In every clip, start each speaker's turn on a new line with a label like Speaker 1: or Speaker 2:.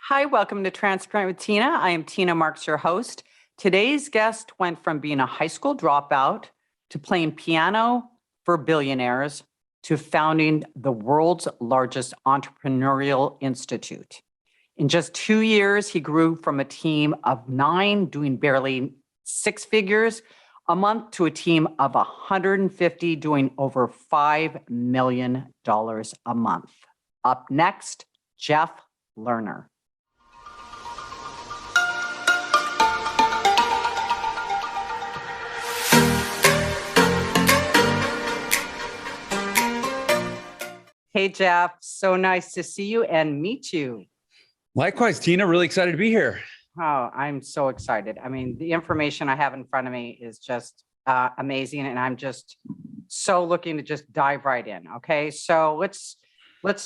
Speaker 1: Hi, welcome to Transparent with Tina. I am Tina Marx, your host. Today's guest went from being a high school dropout to playing piano for billionaires to founding the world's largest entrepreneurial institute. In just 2 years, he grew from a team of 9 doing barely 6 figures a month to a team of 150 doing over $5 million a month. Up next, Jeff Lerner. Hey, Jeff, so nice to see you and meet you.
Speaker 2: Likewise, Tina, really excited to be here.
Speaker 1: Oh, I'm so excited. I mean, the information I have in front of me is just amazing, and I'm just so looking to just dive right in. Okay, so let's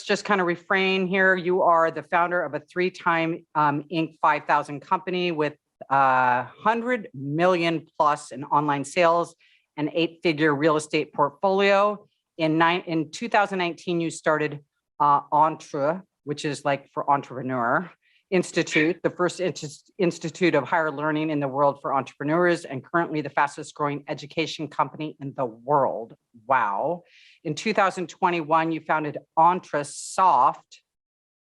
Speaker 1: just kind of refrain here. You are the founder of a 3-time Inc. 5000 company with 100 million plus in online sales, an 8-figure real estate portfolio. In 2019, you started ENTRE, which is like for Entrepreneur Institute, the first institute of higher learning in the world for entrepreneurs, and currently the fastest growing education company in the world. Wow. In 2021, you founded Entre Soft.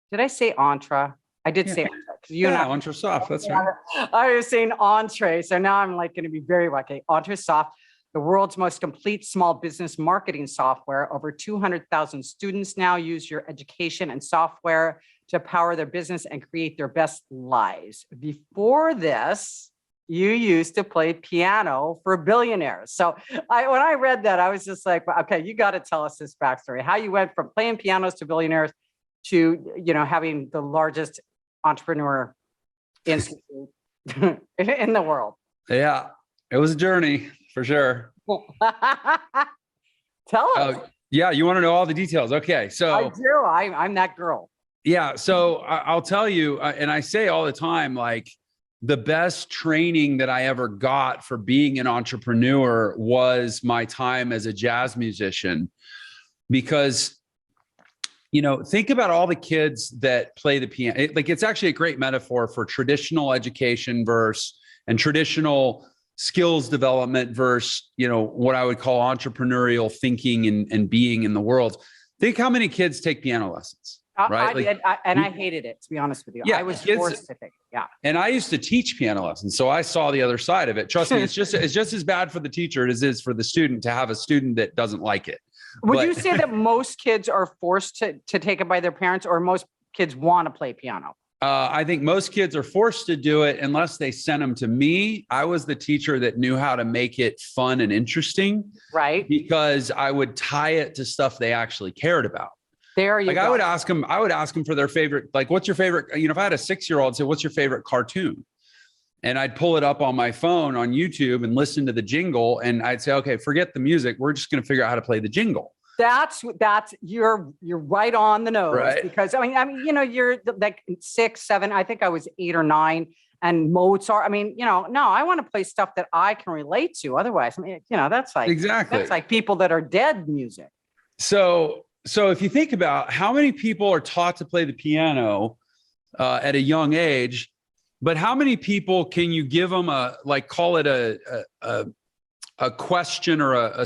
Speaker 1: Did I say Entre? I did say Entre.
Speaker 2: Entre Soft, that's right.
Speaker 1: I was saying Entre, so now I'm like going to be very lucky. Entre Soft, the world's most complete small business marketing software. Over 200,000 students now use your education and software to power their business and create their best lives. Before this, you used to play piano for billionaires. So when I read that, I was just like, okay, you got to tell us this backstory, how you went from playing pianos to billionaires to, having the largest entrepreneur institute in the world.
Speaker 2: Yeah, it was a journey. For sure.
Speaker 1: Tell us.
Speaker 2: Yeah, you want to know all the details. Okay, so
Speaker 1: I do. I'm that girl.
Speaker 2: Yeah, so I'll tell you, and I say all the time, like the best training that I ever got for being an entrepreneur was my time as a jazz musician, because think about all the kids that play the piano. It's actually a great metaphor for traditional education and traditional skills development versus, what I would call entrepreneurial thinking and being in the world. Think how many kids take piano lessons, right?
Speaker 1: I did, and I hated it, to be honest with you.
Speaker 2: Yeah,
Speaker 1: I was forced to take it. Yeah.
Speaker 2: And I used to teach piano lessons, so I saw the other side of it. Trust me, it's just as bad for the teacher as it is for the student to have a student that doesn't like it.
Speaker 1: Would you say that most kids are forced to take it by their parents, or most kids want to play piano?
Speaker 2: I think most kids are forced to do it unless they sent them to me. I was the teacher that knew how to make it fun and interesting.
Speaker 1: Right.
Speaker 2: Because I would tie it to stuff they actually cared about.
Speaker 1: There you go.
Speaker 2: I would ask them for their favorite, like, what's your favorite, if I had a 6-year-old say, what's your favorite cartoon? And I'd pull it up on my phone on YouTube and listen to the jingle. And I'd say, okay, forget the music. We're just going to figure out how to play the jingle.
Speaker 1: That's you're right on the nose, right? Because I mean, you're like 6, 7. I think I was 8 or 9, and Mozart. I mean, no, I want to play stuff that I can relate to. Otherwise, I mean, that's like
Speaker 2: exactly
Speaker 1: that's like people that are dead music.
Speaker 2: So if you think about how many people are taught to play the piano at a young age, but how many people can you give them call it a question or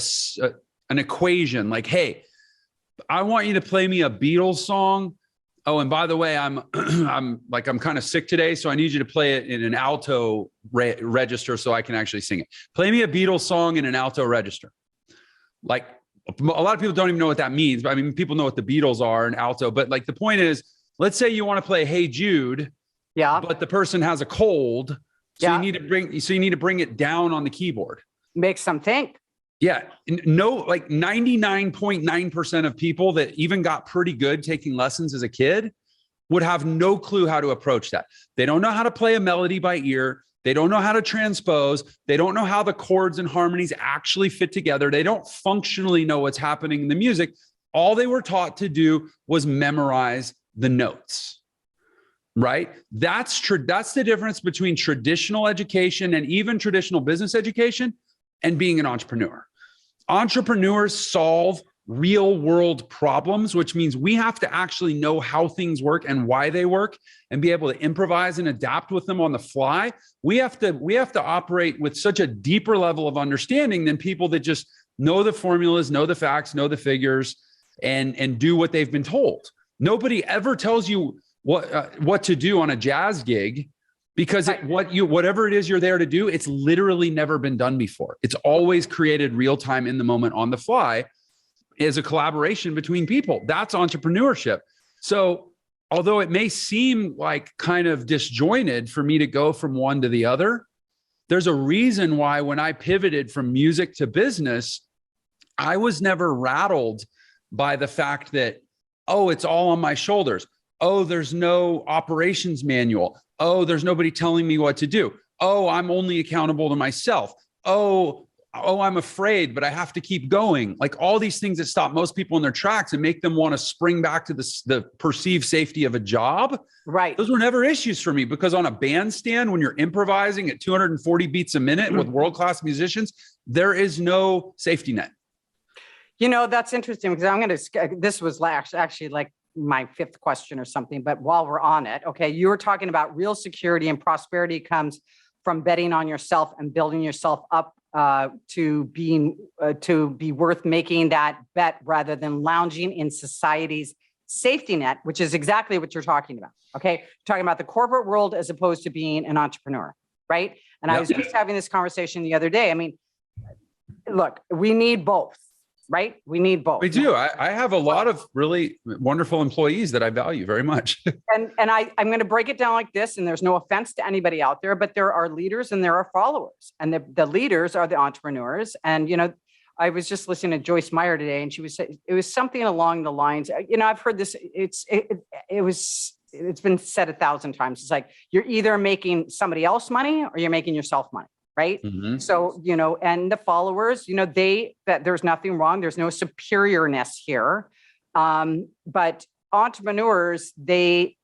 Speaker 2: an equation, like, hey, I want you to play me a Beatles song. Oh, and by the way, I'm kind of sick today, so I need you to play it in an alto register so I can actually sing it. Play me a Beatles song in an alto register. Like, a lot of people don't even know what that means, but I mean, people know what the Beatles are in alto. But like, the point is, let's say you want to play Hey Jude, but the person has a cold, so you need to bring it down on the keyboard.
Speaker 1: Makes them think.
Speaker 2: Yeah, no, like 99.9% of people that even got pretty good taking lessons as a kid would have no clue how to approach that. They don't know how to play a melody by ear. They don't know how to transpose. They don't know how the chords and harmonies actually fit together. They don't functionally know what's happening in the music. All they were taught to do was memorize the notes, right? That's the difference between traditional education and even traditional business education and being an entrepreneur. Entrepreneurs solve real world problems, which means we have to actually know how things work and why they work and be able to improvise and adapt with them on the fly. We have to operate with such a deeper level of understanding than people that just know the formulas, know the facts, know the figures, and do what they've been told. Nobody ever tells you what to do on a jazz gig, because whatever it is you're there to do, it's literally never been done before. It's always created real time in the moment on the fly as a collaboration between people. That's entrepreneurship. So although it may seem like kind of disjointed for me to go from one to the other, there's a reason why when I pivoted from music to business, I was never rattled by the fact that, oh, it's all on my shoulders. Oh, there's no operations manual. Oh, there's nobody telling me what to do. Oh, I'm only accountable to myself. Oh, I'm afraid, but I have to keep going. Like all these things that stop most people in their tracks and make them want to spring back to the perceived safety of a job.
Speaker 1: Right.
Speaker 2: Those were never issues for me, because on a bandstand, when you're improvising at 240 beats a minute with world-class musicians, there is no safety net.
Speaker 1: You know, that's interesting, because this was actually like my fifth question or something, but while we're on it, okay, you were talking about real security and prosperity comes from betting on yourself and building yourself up to be worth making that bet rather than lounging in society's safety net, which is exactly what you're talking about. Okay. You're talking about the corporate world as opposed to being an entrepreneur. Right. And I was just having this conversation the other day. I mean, look, we need both. Right? We need both.
Speaker 2: We do. I have a lot of really wonderful employees that I value very much.
Speaker 1: and I'm going to break it down like this, and there's no offense to anybody out there, but there are leaders and there are followers, and the leaders are the entrepreneurs. And, you know, I was just listening to Joyce Meyer today, and she was saying, it was something along the lines, you know, I've heard this, it's been said 1,000 times. It's like, you're either making somebody else money or you're making yourself money. Right. Mm-hmm. So, you know, and the followers, you know, that there's nothing wrong. There's no superiorness here. But entrepreneurs, they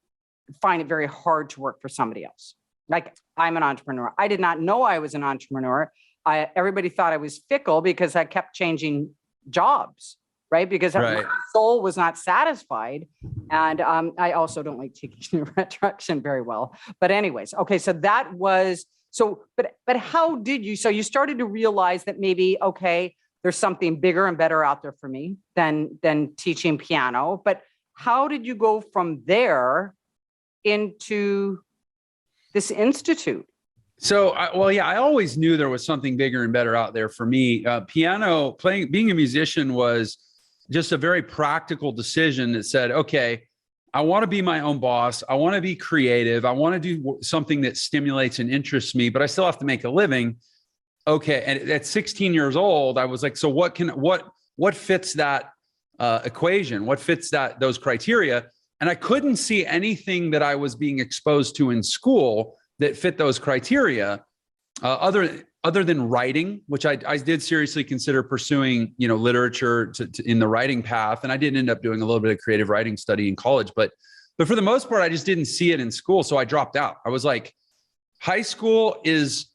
Speaker 1: find it very hard to work for somebody else. Like, I'm an entrepreneur. I did not know I was an entrepreneur. Everybody thought I was fickle because I kept changing jobs. Right. Because my soul was not satisfied. And I also don't like taking the retraction very well. But anyways, okay. So that was. So, but how did you, so you started to realize that maybe, okay, there's something bigger and better out there for me than teaching piano, but how did you go from there into this institute?
Speaker 2: So, I always knew there was something bigger and better out there for me. Piano playing, being a musician was just a very practical decision that said, okay, I want to be my own boss. I want to be creative. I want to do something that stimulates and interests me, but I still have to make a living. Okay. And at 16 years old, I was like, so what fits that equation? What fits those criteria? And I couldn't see anything that I was being exposed to in school that fit those criteria, other than writing, which I did seriously consider pursuing, you know, literature in the writing path. And I did end up doing a little bit of creative writing study in college, but for the most part, I just didn't see it in school. So I dropped out. I was like, high school is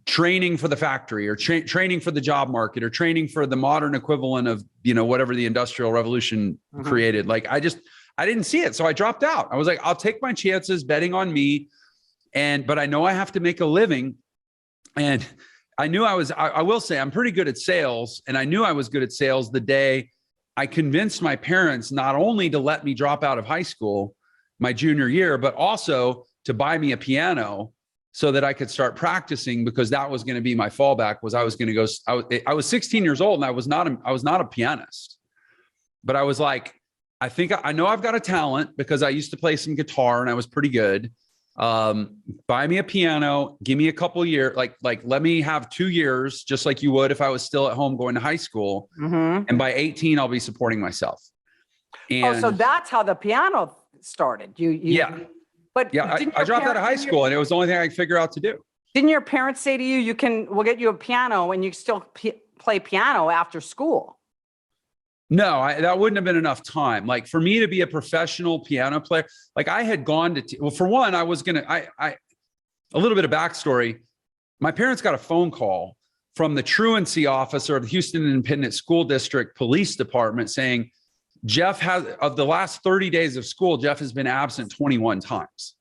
Speaker 2: training for the factory, or training for the job market, or training for the modern equivalent of, you know, whatever the Industrial Revolution created. Like, I didn't see it. So I dropped out. I was like, I'll take my chances betting on me. But I know I have to make a living. And I knew I will say I'm pretty good at sales. And I knew I was good at sales the day I convinced my parents not only to let me drop out of high school my junior year, but also to buy me a piano so that I could start practicing, because that was going to be my fallback. I was 16 years old and I was not a pianist, but I was like, I know I've got a talent because I used to play some guitar and I was pretty good. Buy me a piano, give me a couple years, like let me have 2 years, just like you would if I was still at home going to high school. And by 18, I'll be supporting myself. And
Speaker 1: so that's how the piano started. But
Speaker 2: I dropped out of high school and it was the only thing I could figure out to do.
Speaker 1: Didn't your parents say to you, we'll get you a piano and you still play piano after school?
Speaker 2: No, that wouldn't have been enough time. Like, for me to be a professional piano player, like I had gone to, for one, I was going to, a little bit of backstory. My parents got a phone call from the truancy officer of the Houston Independent School District Police Department saying, Jeff has, of the last 30 days of school, Jeff has been absent 21 times.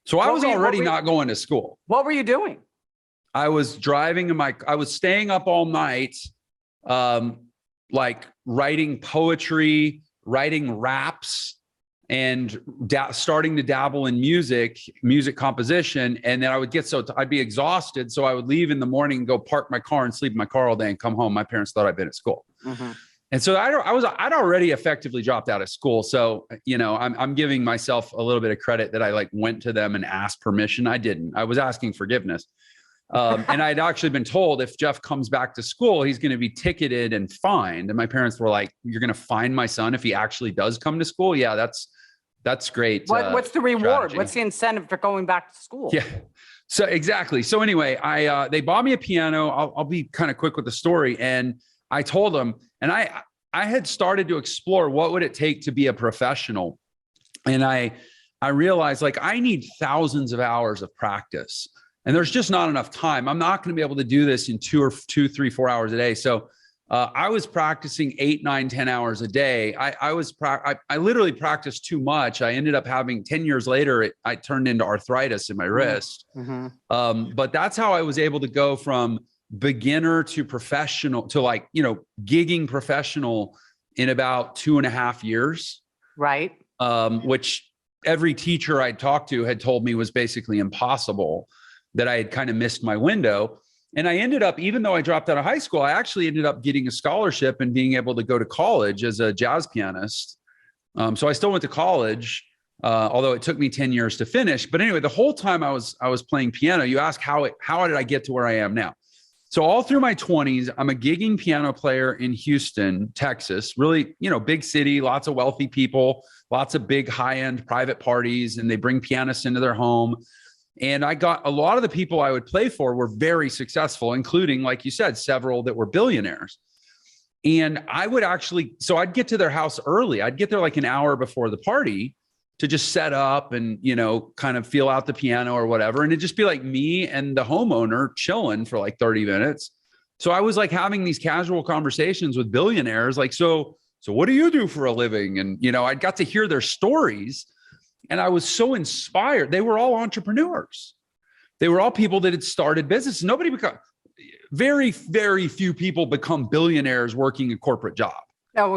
Speaker 2: So I was already not going to school.
Speaker 1: What were you doing?
Speaker 2: I was driving I was staying up all night, like writing poetry, writing raps, and starting to dabble in music composition. And then I would get I'd be exhausted. So I would leave in the morning and go park my car and sleep in my car all day and come home. My parents thought I'd been at school. Mm-hmm. And so I'd already effectively dropped out of school. So, you know, I'm giving myself a little bit of credit that I like went to them and asked permission. I didn't. I was asking forgiveness. And I'd actually been told if Jeff comes back to school, he's going to be ticketed and fined. And my parents were like, "You're going to fine my son if he actually does come to scholl?" Yeah, that's great.
Speaker 1: What's the reward?
Speaker 2: Strategy.
Speaker 1: What's the incentive for going back to school?
Speaker 2: Yeah. So exactly. So anyway, they bought me a piano. I'll be kind of quick with the story. And I told them, and I had started to explore what would it take to be a professional. And I realized like I need thousands of hours of practice, and there's just not enough time. I'm not going to be able to do this in 2, 3, 4 hours a day. So I was practicing 8, 9, 10 hours a day. I literally practiced too much. I ended up having 10 years later, I turned into arthritis in my wrist. Mm-hmm. But that's how I was able to go from beginner to professional to like, you know, gigging professional in about 2.5 years.
Speaker 1: Right.
Speaker 2: Which every teacher I talked to had told me was basically impossible, that I had kind of missed my window. And I ended up, even though I dropped out of high school, I actually ended up getting a scholarship and being able to go to college as a jazz pianist. So I still went to college, although it took me 10 years to finish. But anyway, the whole time I was playing piano, you ask how did I get to where I am now? So all through my 20s, I'm a gigging piano player in Houston, Texas, really, you know, big city, lots of wealthy people, lots of big high-end private parties, and they bring pianists into their home. And I got a lot of the people I would play for were very successful, including, like you said, several that were billionaires. And I would so I'd get to their house early. I'd get there like an hour before the party to just set up and, you know, kind of feel out the piano or whatever. And it'd just be like me and the homeowner chilling for like 30 minutes. So I was like having these casual conversations with billionaires, like, so what do you do for a living? And, you know, I got to hear their stories. And I was so inspired. They were all entrepreneurs. They were all people that had started business. Very, very few people become billionaires working a corporate job.
Speaker 1: No,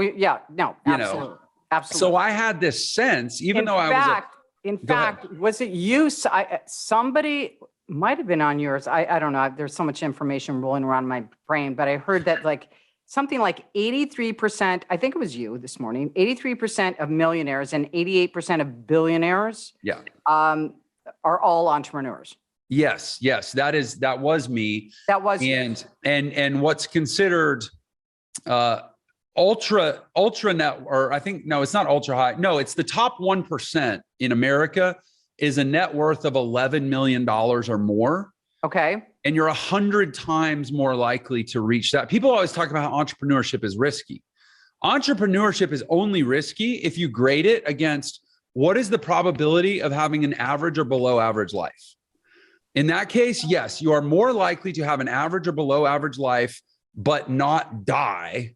Speaker 1: absolutely. Absolutely.
Speaker 2: So I had this sense, even though
Speaker 1: in fact, was it you? Somebody might have been on yours. I don't know. There's so much information rolling around my brain, but I heard that like something like 83%, I think it was you this morning, 83% of millionaires and 88% of billionaires are all entrepreneurs.
Speaker 2: Yes, that was me.
Speaker 1: That was
Speaker 2: and what's considered ultra net, or I think, no, it's not ultra high. No, it's the top 1% in America is a net worth of $11 million or more.
Speaker 1: Okay.
Speaker 2: And you're 100 times more likely to reach that. People always talk about how entrepreneurship is risky. Entrepreneurship is only risky if you grade it against what is the probability of having an average or below average life. In that case, yes, you are more likely to have an average or below average life, but not die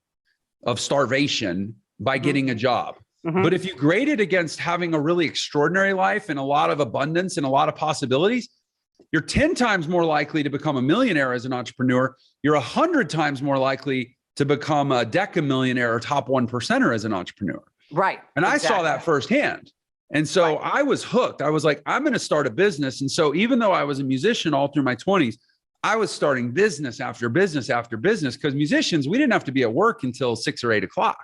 Speaker 2: of starvation by getting a job. Mm-hmm. But if you grade it against having a really extraordinary life and a lot of abundance and a lot of possibilities, you're 10 times more likely to become a millionaire as an entrepreneur. You're 100 times more likely to become a decamillionaire or top 1%er as an entrepreneur.
Speaker 1: Right.
Speaker 2: And I saw that firsthand. And so I was hooked. I was like, I'm going to start a business. And so even though I was a musician all through my 20s, I was starting business after business after business, because musicians, we didn't have to be at work until 6 or 8 o'clock.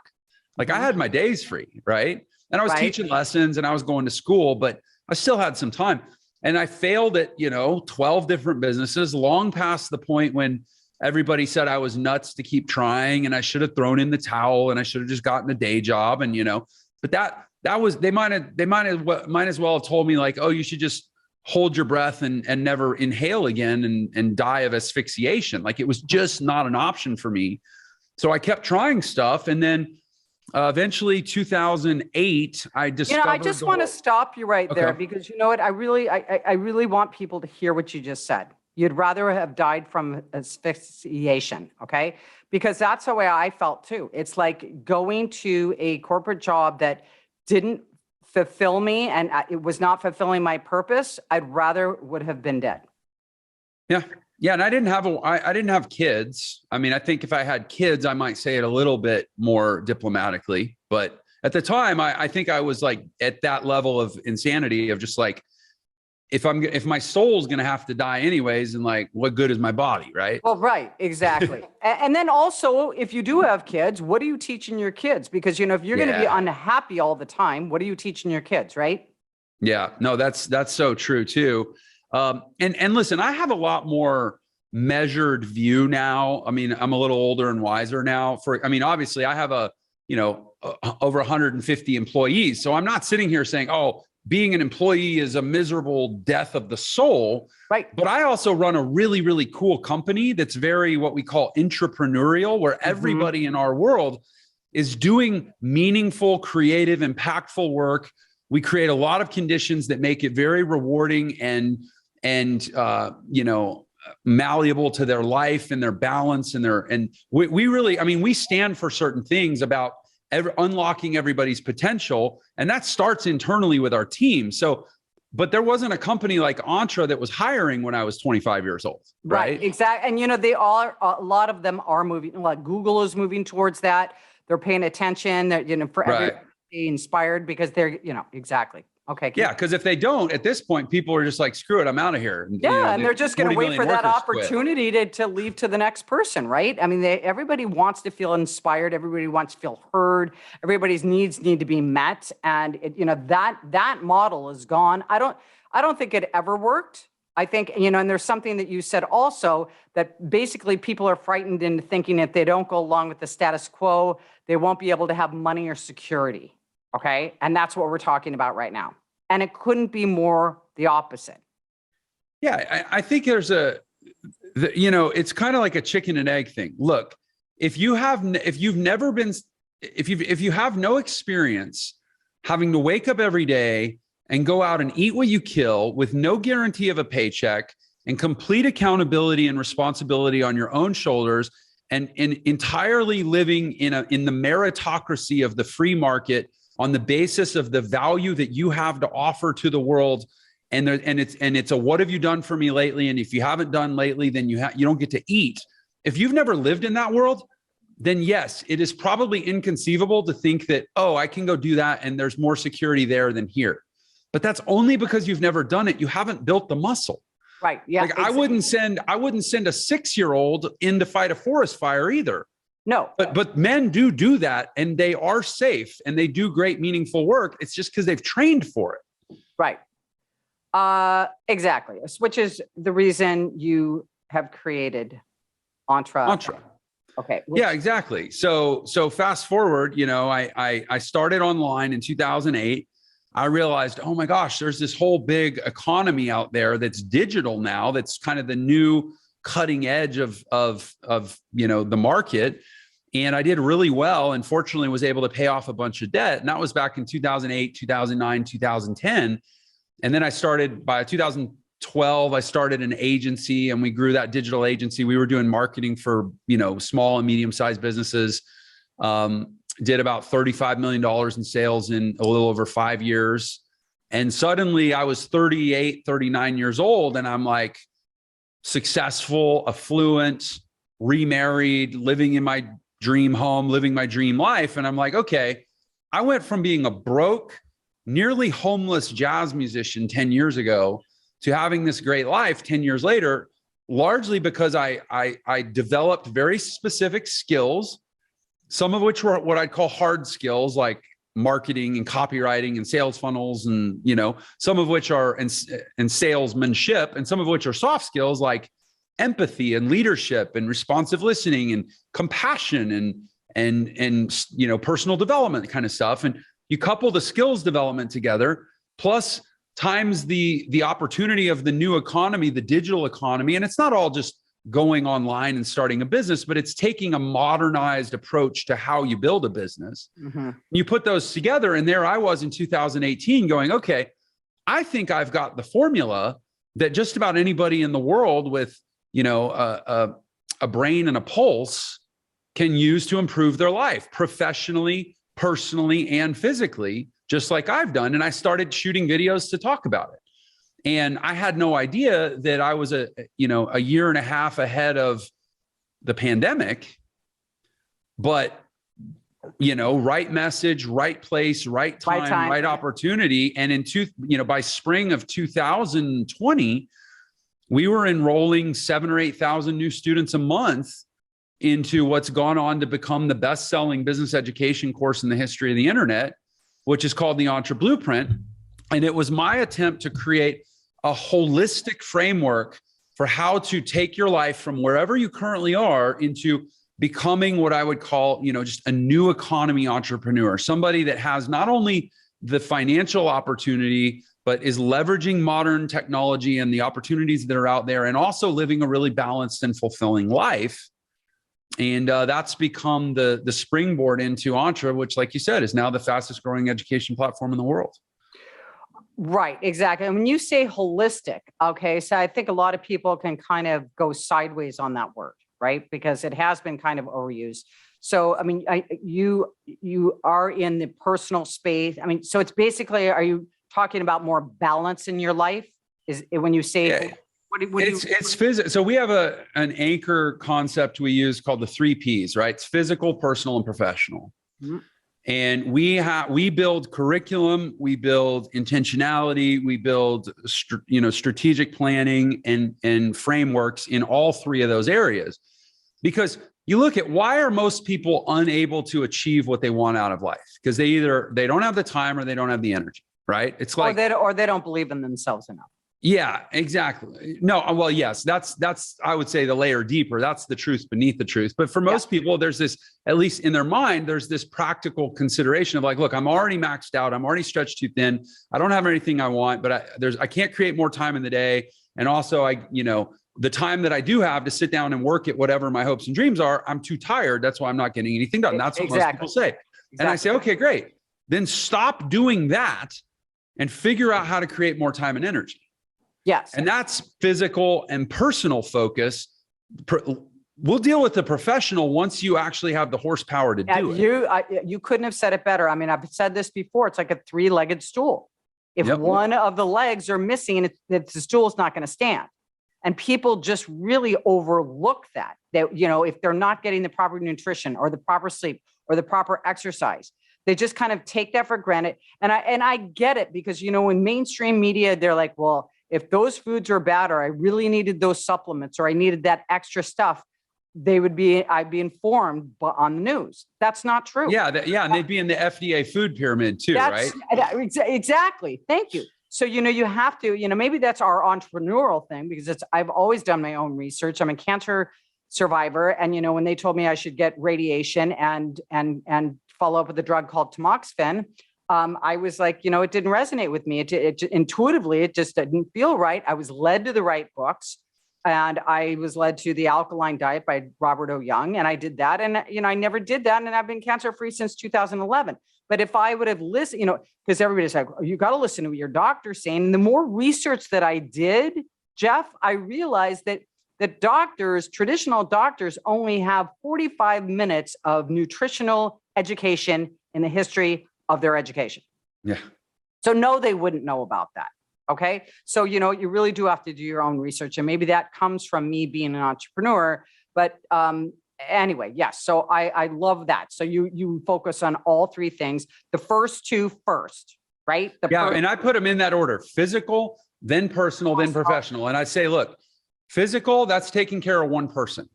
Speaker 2: Like I had my days free, right? And I was teaching lessons and I was going to school, but I still had some time. And I failed at, 12 different businesses, long past the point when everybody said I was nuts to keep trying and I should have thrown in the towel and I should have just gotten a day job. And, but that was, they might as well have told me like, oh, you should just hold your breath and never inhale again and die of asphyxiation. Like it was just not an option for me. So I kept trying stuff. And then eventually 2008, I discovered.
Speaker 1: I just want to stop you right there because you know what? I really want people to hear what you just said. You'd rather have died from asphyxiation, okay? Because that's the way I felt too. It's like going to a corporate job that didn't fulfill me and it was not fulfilling my purpose. I'd rather would have been dead.
Speaker 2: Yeah. Yeah. And I didn't have kids. I mean, I think if I had kids, I might say it a little bit more diplomatically, but at the time, I think I was like at that level of insanity of just like, if my soul's going to have to die anyways, and like, what good is my body? Right.
Speaker 1: Well, right. Exactly. And then also, if you do have kids, what are you teaching your kids? Because, if you're going to be unhappy all the time, what are you teaching your kids? Right.
Speaker 2: Yeah, no, that's so true too. And listen, I have a lot more measured view now. I mean, I'm a little older and wiser now obviously I have over 150 employees. So I'm not sitting here saying, oh, being an employee is a miserable death of the soul.
Speaker 1: Right.
Speaker 2: But I also run a really, really cool company that's very what we call entrepreneurial, where everybody in our world is doing meaningful, creative, impactful work. We create a lot of conditions that make it very rewarding and malleable to their life and their balance and we really, we stand for certain things about unlocking everybody's potential. And that starts internally with our team. So, but there wasn't a company like Entre that was hiring when I was 25 years old. Right.
Speaker 1: Exactly. And, they are, a lot of them are moving, like Google is moving towards that. They're paying attention that, for everybody to be inspired because they're, exactly. Okay.
Speaker 2: Yeah. Because if they don't, at this point, people are just like, screw it, I'm out of here.
Speaker 1: Yeah. And they're just going to wait for that opportunity to leave to the next person. Right. I mean, everybody wants to feel inspired. Everybody wants to feel heard. Everybody's needs need to be met. And that model is gone. I don't think it ever worked. I think, and there's something that you said also that basically people are frightened into thinking if they don't go along with the status quo, they won't be able to have money or security. Okay. And that's what we're talking about right now. And it couldn't be more the opposite.
Speaker 2: Yeah. I think there's it's kind of like a chicken and egg thing. Look, if you have no experience having to wake up every day and go out and eat what you kill with no guarantee of a paycheck and complete accountability and responsibility on your own shoulders and entirely living in the meritocracy of the free market on the basis of the value that you have to offer to the world. And it's a, what have you done for me lately? And if you haven't done lately, then you don't get to eat. If you've never lived in that world, then yes, it is probably inconceivable to think that, oh, I can go do that and there's more security there than here. But that's only because you've never done it. You haven't built the muscle.
Speaker 1: Right. Yeah.
Speaker 2: Like exactly. I wouldn't send a 6-year-old in to fight a forest fire either.
Speaker 1: No.
Speaker 2: But men do that and they are safe and they do great, meaningful work. It's just because they've trained for it.
Speaker 1: Right. Exactly. Which is the reason you have created Entre. Okay.
Speaker 2: Yeah, exactly. So fast forward, I started online in 2008. I realized, oh my gosh, there's this whole big economy out there that's digital now. That's kind of the new cutting edge of the market. And I did really well and fortunately was able to pay off a bunch of debt. And that was back in 2008, 2009, 2010. And then by 2012, I started an agency and we grew that digital agency. We were doing marketing for, small and medium-sized businesses. Did about $35 million in sales in a little over 5 years. And suddenly I was 38, 39 years old. And I'm like successful, affluent, remarried, living in my dream home, living my dream life. And I'm like, okay, I went from being a broke, nearly homeless jazz musician 10 years ago to having this great life 10 years later, largely because I developed very specific skills, some of which were what I'd call hard skills like marketing and copywriting and sales funnels and, some of which are and salesmanship and some of which are soft skills like empathy and leadership and responsive listening and compassion and personal development kind of stuff. And you couple the skills development together, plus times the opportunity of the new economy, the digital economy. And it's not all just going online and starting a business, but it's taking a modernized approach to how you build a business. Mm-hmm. You put those together and there I was in 2018 going, okay, I think I've got the formula that just about anybody in the world with, you know, a brain and a pulse can use to improve their life professionally, personally, and physically, just like I've done. And I started shooting videos to talk about it. And I had no idea that I was a year and a half ahead of the pandemic, but you know, right message, right place, right time, right opportunity. And by spring of 2020, we were enrolling 7,000 or 8,000 new students a month into what's gone on to become the best-selling business education course in the history of the internet, which is called the Entre Blueprint. And it was my attempt to create a holistic framework for how to take your life from wherever you currently are into becoming what I would call, you know, just a new economy entrepreneur, somebody that has not only the financial opportunity, but is leveraging modern technology and the opportunities that are out there, and also living a really balanced and fulfilling life. And that's become the springboard into Entre, which, like you said, is now the fastest growing education platform in the world.
Speaker 1: Right, exactly. And when you say holistic, okay, so I think a lot of people can kind of go sideways on that word, right? Because it has been kind of overused. So, I mean, you are in the personal space. I mean, so it's basically, are you talking about more balance in your life? Is it when you say,
Speaker 2: yeah. It's physical. So we have an anchor concept we use called the 3 Ps, right? It's physical, personal, and professional. Mm-hmm. And we build curriculum, we build intentionality, we build strategic planning and frameworks in all 3 of those areas. Because you look at, why are most people unable to achieve what they want out of life? Because they don't have the time or they don't have the energy, right? It's like,
Speaker 1: or they don't believe in themselves enough.
Speaker 2: Yeah, exactly. No, well, yes, that's I would say the layer deeper. That's the truth beneath the truth. But for most people, there's this, at least in their mind, there's this practical consideration of like, look, I'm already maxed out. I'm already stretched too thin. I don't have anything I want, but I can't create more time in the day. And also the time that I do have to sit down and work at whatever my hopes and dreams are, I'm too tired. That's why I'm not getting anything done. That's what most people say. Exactly. And I say, okay, great. Then stop doing that and figure out how to create more time and energy.
Speaker 1: Yes.
Speaker 2: And that's physical and personal focus. We'll deal with the professional once you actually have the horsepower to do it.
Speaker 1: You couldn't have said it better. I mean, I've said this before. It's like a 3-legged stool. If one of the legs are missing, the stool's not going to stand. And people just really overlook that, if they're not getting the proper nutrition or the proper sleep or the proper exercise, they just kind of take that for granted. And I get it, because, in mainstream media, they're like, well, if those foods are bad, or I really needed those supplements, or I needed that extra stuff, I'd be informed on the news. That's not true.
Speaker 2: Yeah. And they'd be in the FDA food pyramid too, right?
Speaker 1: Exactly. Thank you. So, you have to, maybe that's our entrepreneurial thing, because I've always done my own research. I'm a cancer survivor. And, when they told me I should get radiation and follow up with a drug called tamoxifen, I was like, it didn't resonate with me. It intuitively, it just didn't feel right. I was led to the right books, and I was led to The Alkaline Diet by Robert O. Young. And I did that. And, I never did that. And I've been cancer-free since 2011. But if I would have listened, because everybody's like, oh, you got to listen to what your doctor's saying. And the more research that I did, Jeff, I realized that traditional doctors only have 45 minutes of nutritional education in the history of their education.
Speaker 2: Yeah.
Speaker 1: So no, they wouldn't know about that. Okay. So, you really do have to do your own research, and maybe that comes from me being an entrepreneur, but, anyway, yes. So I love that. So you focus on all 3 things, the first 2 first, right?
Speaker 2: And I put them in that order: physical, then personal, then professional. And I say, look, physical, that's taking care of one person.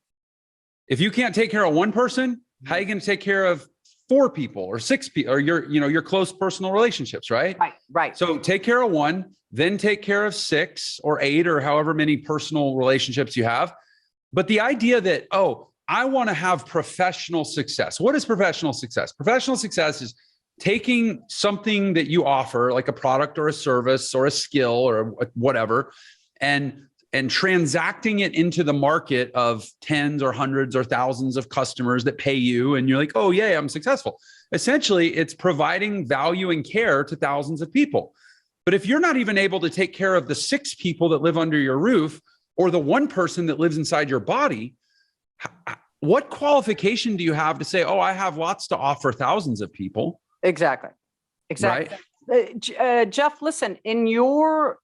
Speaker 2: If you can't take care of one person, how are you going to take care of 4 people or 6 people, or your close personal relationships, right?
Speaker 1: Right.
Speaker 2: So take care of 1, then take care of 6 or 8 or however many personal relationships you have. But the idea that, I want to have professional success. What is professional success? Professional success is taking something that you offer, like a product or a service or a skill or whatever, and transacting it into the market of tens or hundreds or thousands of customers that pay you. And you're like, oh, yeah, I'm successful. Essentially, it's providing value and care to thousands of people. But if you're not even able to take care of the 6 people that live under your roof or the 1 person that lives inside your body, what qualification do you have to say, oh, I have lots to offer thousands of people?
Speaker 1: Exactly. Jeff, listen, in the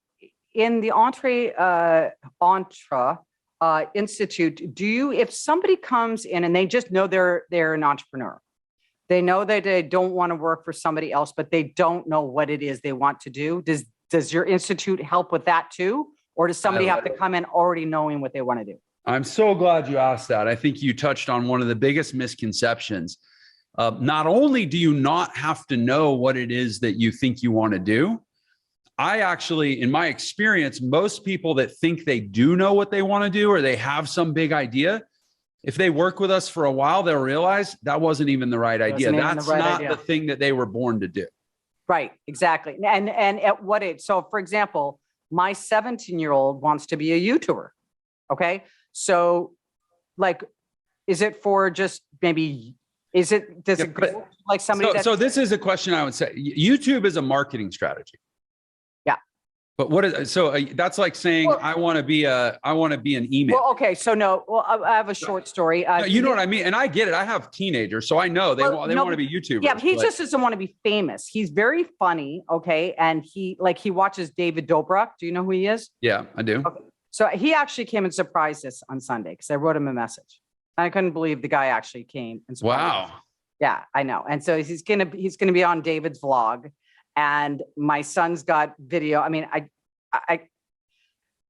Speaker 1: ENTRE Institute, if somebody comes in and they just know they're an entrepreneur, they know that they don't want to work for somebody else, but they don't know what it is they want to do. Does your institute help with that too? Or does somebody have to come in already knowing what they want to do?
Speaker 2: I'm so glad you asked that. I think you touched on one of the biggest misconceptions. Not only do you not have to know what it is that you think you want to do, I actually, in my experience, most people that think they do know what they want to do or they have some big idea, if they work with us for a while, they'll realize that wasn't even the right idea. That's not the thing that they were born to do.
Speaker 1: Right, exactly. And at what age? So for example, my 17-year-old wants to be a YouTuber. Okay. So like, is it for just maybe, does it go like somebody?
Speaker 2: So this is a question I would say. YouTube is a marketing strategy. But what is that's like saying, well, I want to be an email.
Speaker 1: Well, okay. So no, well, I have a short story.
Speaker 2: No, you know what I mean? And I get it. I have teenagers, so I know they want to be YouTubers.
Speaker 1: Yeah, he just doesn't want to be famous. He's very funny. Okay. And he watches David Dobrik. Do you know who he is?
Speaker 2: Yeah, I do.
Speaker 1: Okay. So he actually came and surprised us on Sunday because I wrote him a message. I couldn't believe the guy actually came and surprised us. Yeah, I know. And so he's gonna be on David's vlog. And my son's got video. I mean, I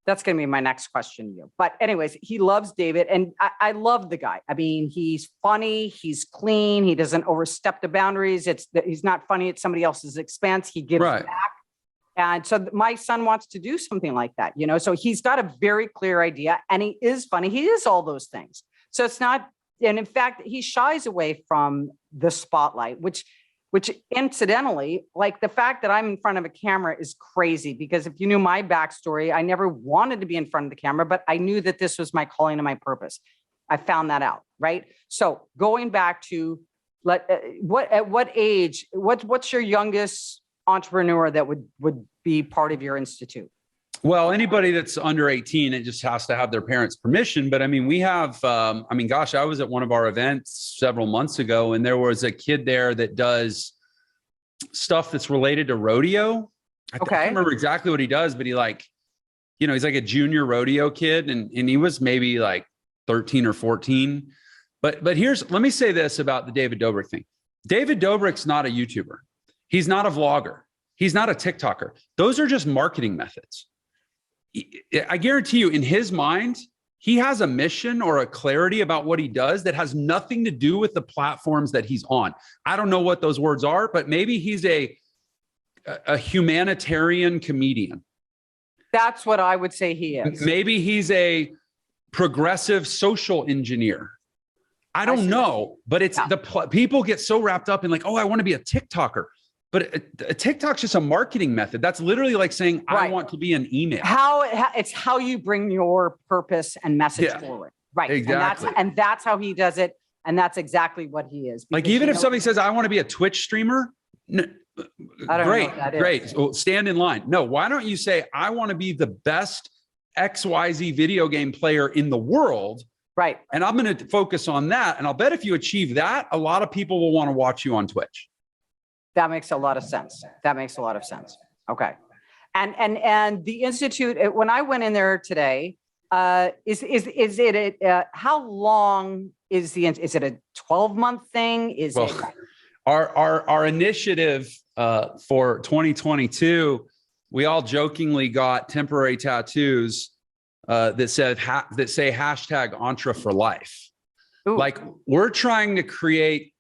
Speaker 1: that's going to be my next question to you. But anyways, he loves David. And I love the guy. I mean, he's funny. He's clean. He doesn't overstep the boundaries. He's not funny at somebody else's expense. He gives back. And so my son wants to do something like that, you know? So he's got a very clear idea and he is funny. He is all those things. So it's not, and in fact, he shies away from the spotlight, which incidentally, like the fact that I'm in front of a camera is crazy because if you knew my backstory, I never wanted to be in front of the camera, but I knew that this was my calling and my purpose. I found that out, right? So going back to at what age, what's your youngest entrepreneur that would be part of your institute?
Speaker 2: Well, anybody that's under 18, it just has to have their parents' permission. But I mean, we have, gosh, I was at one of our events several months ago and there was a kid there that does stuff that's related to rodeo. I can't remember exactly what he does, but he's like a junior rodeo kid and he was maybe like 13 or 14. But let me say this about the David Dobrik thing. David Dobrik's not a YouTuber. He's not a vlogger. He's not a TikToker. Those are just marketing methods. I guarantee you in his mind, he has a mission or a clarity about what he does that has nothing to do with the platforms that he's on. I don't know what those words are, but maybe he's a humanitarian comedian. That's what I would say he is. Maybe he's a progressive social engineer. I don't know, but it's people get so wrapped up in like, oh, I want to be a TikToker. But a TikTok's just a marketing method. That's literally like saying, I want to be an email. It's how you bring your purpose and message forward. Right. Exactly. And that's how he does it. And that's exactly what he is. Like, even if somebody says, I want to be a Twitch streamer. Great. Well, stand in line. No, why don't you say, I want to be the best XYZ video game player in the world. Right. And I'm going to focus on that. And I'll bet if you achieve that, a lot of people will want to watch you on Twitch. That makes a lot of sense. Okay. And the Institute, when I went in there today, is it, how long is is it a 12-month thing? Our initiative for 2022, we all jokingly got temporary tattoos that say hashtag Entre for life. Ooh. Like, we're trying to create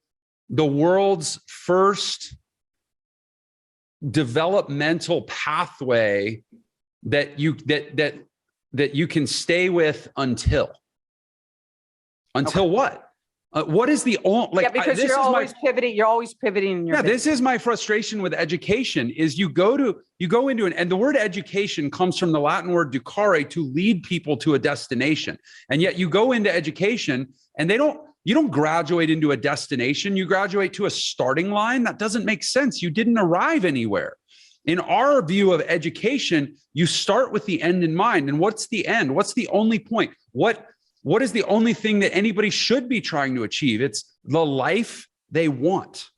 Speaker 2: the world's first developmental pathway that you can stay with until what? What is the only, like, because you're always pivoting. This is my frustration with education is you go into and the word education comes from the Latin word ducare, to lead people to a destination. And yet you go into education and you don't graduate into a destination. You graduate to a starting line. That doesn't make sense. You didn't arrive anywhere. In our view of education, you start with the end in mind. And what's the end? What's the only point? What is the only thing that anybody should be trying to achieve? It's the life they want.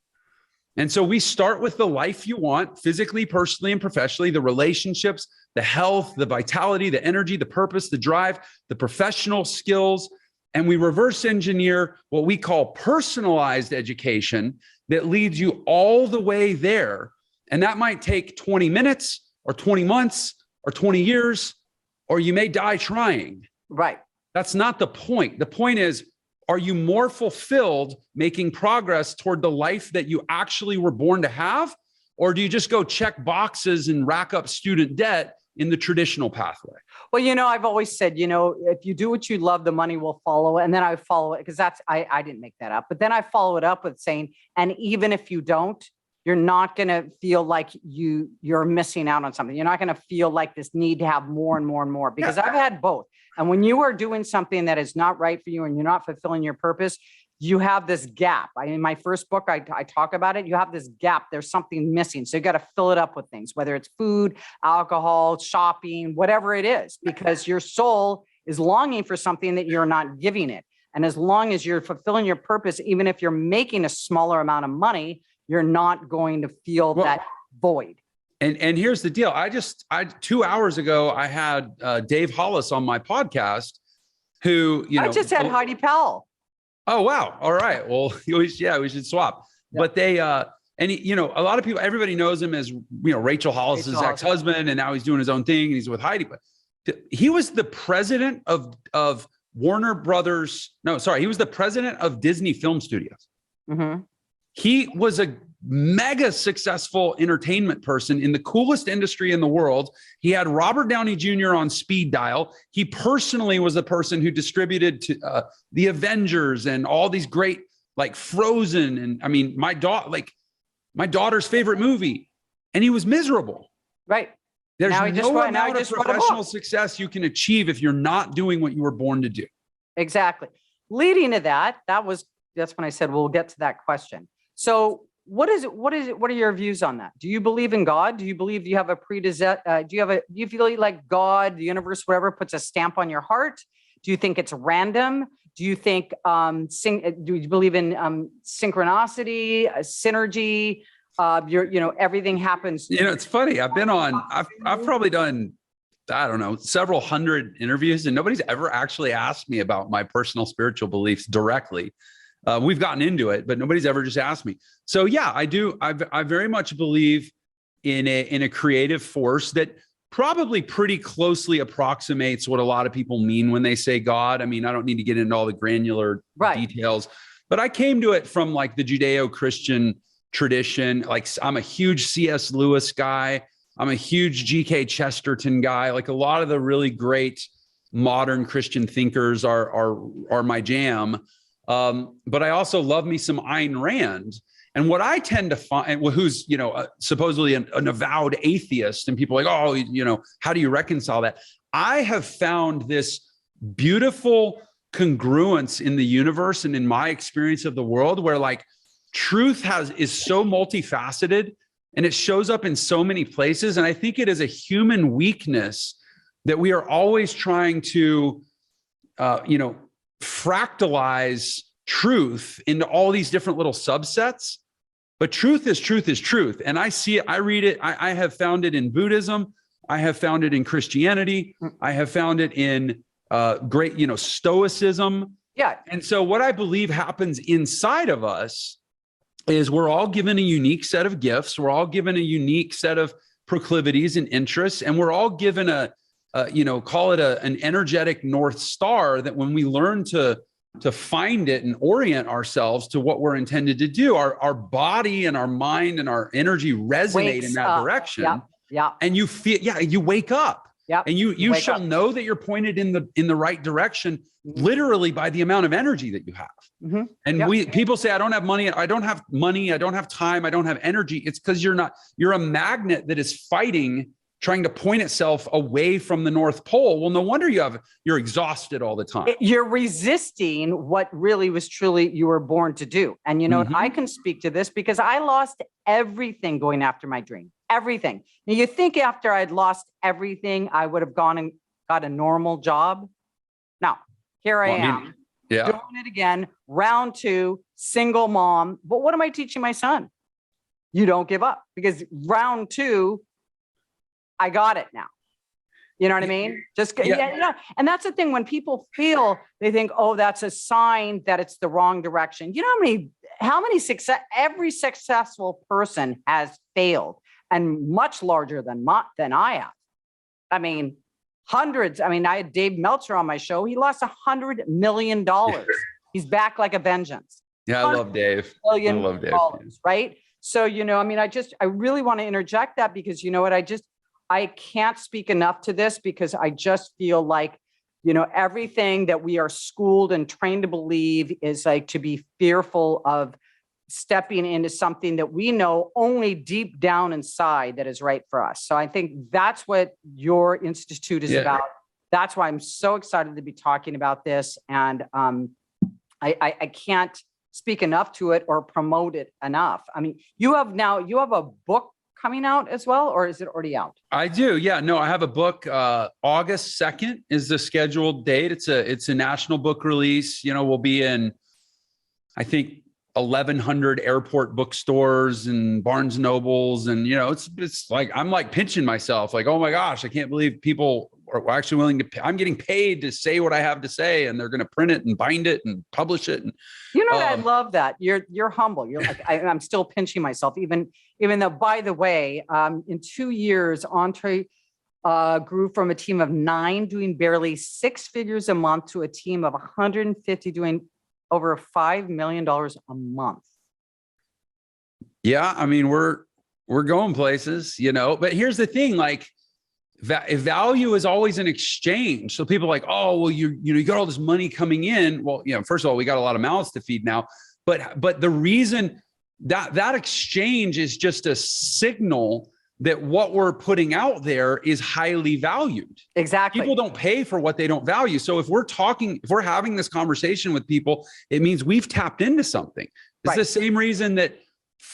Speaker 2: And so we start with the life you want, physically, personally, and professionally, the relationships, the health, the vitality, the energy, the purpose, the drive, the professional skills. And we reverse engineer what we call personalized education that leads you all the way there. And that might take 20 minutes or 20 months or 20 years, or you may die trying.
Speaker 1: Right.
Speaker 2: That's not the point. The point is, are you more fulfilled making progress toward the life that you actually were born to have? Or do you just go check boxes and rack up student debt in the traditional pathway?
Speaker 1: Well, I've always said, if you do what you love, the money will follow. And then I follow it because I didn't make that up. But then I follow it up with saying, and even if you don't, you're not going to feel like you're missing out on something. You're not going to feel like this need to have more and more and more, because I've had both. And when you are doing something that is not right for you and you're not fulfilling your purpose, you have this gap. In my first book, I talk about it. You have this gap. There's something missing. So you got to fill it up with things, whether it's food, alcohol, shopping, whatever it is, because your soul is longing for something that you're not giving it. And as long as you're fulfilling your purpose, even if you're making a smaller amount of money, you're not going to feel that void.
Speaker 2: And here's the deal. 2 hours ago, I had Dave Hollis on my podcast, who,
Speaker 1: I just had Heidi Powell.
Speaker 2: Oh, wow. All right. Well, we should swap. Yeah. But they, a lot of people, everybody knows him as, Rachel Hollis's ex-husband, and now he's doing his own thing and he's with Heidi. But he was the president of Warner Brothers. No, sorry. He was the president of Disney Film Studios. Mm-hmm. He was a mega successful entertainment person in the coolest industry in the world. He had Robert Downey Jr. on speed dial. He personally was the person who distributed to the Avengers and all these great, like Frozen. And I mean, my daughter's favorite movie, and he was miserable.
Speaker 1: Right.
Speaker 2: There's no amount of professional success you can achieve if you're not doing what you were born to do.
Speaker 1: Exactly. Leading to that's when I said, we'll get to that question. So what are your views on that? Do you believe in God? Do you believe you have a do you feel like God, the universe, whatever, puts a stamp on your heart? Do you think it's random? Do you think, do you believe in synchronicity, synergy? Everything happens.
Speaker 2: It's funny. I've probably done, I don't know, several hundred interviews, and nobody's ever actually asked me about my personal spiritual beliefs directly. We've gotten into it, but nobody's ever just asked me. So yeah, I do. I very much believe in a creative force that probably pretty closely approximates what a lot of people mean when they say God. I mean, I don't need to get into all the granular details, but I came to it from like the Judeo-Christian tradition. Like, I'm a huge C.S. Lewis guy. I'm a huge G.K. Chesterton guy. Like, a lot of the really great modern Christian thinkers are my jam. But I also love me some Ayn Rand. And what I tend to find, who's, supposedly an avowed atheist, and people are like, oh, how do you reconcile that? I have found this beautiful congruence in the universe and in my experience of the world, where like truth is so multifaceted and it shows up in so many places. And I think it is a human weakness that we are always trying to, fractalize truth into all these different little subsets. But truth is truth. And I see it, I read it. I have found it in Buddhism. I have found it in Christianity. I have found it in great, Stoicism.
Speaker 1: Yeah.
Speaker 2: And so what I believe happens inside of us is we're all given a unique set of gifts. We're all given a unique set of proclivities and interests. And we're all given call it an energetic North Star that when we learn to find it and orient ourselves to what we're intended to do, our body and our mind and our energy resonate in that direction.
Speaker 1: Yeah.
Speaker 2: And you feel, you wake up.
Speaker 1: Yeah.
Speaker 2: And you shall know that you're pointed in the right direction, literally by the amount of energy that you have. Mm-hmm. And people say, I don't have money. I don't have time. I don't have energy. It's because you're a magnet that is fighting, trying to point itself away from the North Pole. Well, no wonder you're exhausted all the time.
Speaker 1: You're resisting what really was truly you were born to do. And I can speak to this because I lost everything going after my dream. everything. Now, you think after I'd lost everything, I would have gone and got a normal job? No, here I am doing it again. Round 2, single mom. But what am I teaching my son? You don't give up, because round 2, I got it now. You know what I mean? And that's the thing. When people feel, they think, oh, that's a sign that it's the wrong direction. You know how many every successful person has failed, and much larger than I have. I mean, hundreds. I mean, I had Dave Meltzer on my show. He lost $100 million. He's back like a vengeance.
Speaker 2: Yeah, I love Dave. I love Dave.
Speaker 1: Right? So, I mean, I really want to interject that, because you know what? I can't speak enough to this, because I just feel like, everything that we are schooled and trained to believe is like to be fearful of stepping into something that we know only deep down inside that is right for us. So I think that's what your institute is about. That's why I'm so excited to be talking about this. And I can't speak enough to it or promote it enough. I mean, you have a book coming out as well, or is it already out?
Speaker 2: I do. Yeah, no, I have a book. August 2nd is the scheduled date. It's a national book release. We'll be in, I think, 1,100 airport bookstores and Barnes and Nobles. And, it's like, I'm like pinching myself like, oh my gosh, I can't believe people are actually willing to I'm getting paid to say what I have to say, and they're going to print it and bind it and publish it. And
Speaker 1: I love that. You're humble. You're like, I'm still pinching myself, even though, by the way, in 2 years, Entre grew from a team of 9 doing barely 6 figures a month to a team of 150 doing over $5 million a month.
Speaker 2: Yeah, I mean, we're going places, but here's the thing, like, value is always an exchange. So people are like, oh, well, you got all this money coming in. Well, first of all, we got a lot of mouths to feed now, but the reason that exchange is just a signal that what we're putting out there is highly valued.
Speaker 1: Exactly.
Speaker 2: People don't pay for what they don't value. So if we're having this conversation with people, it means we've tapped into something. It's the same reason that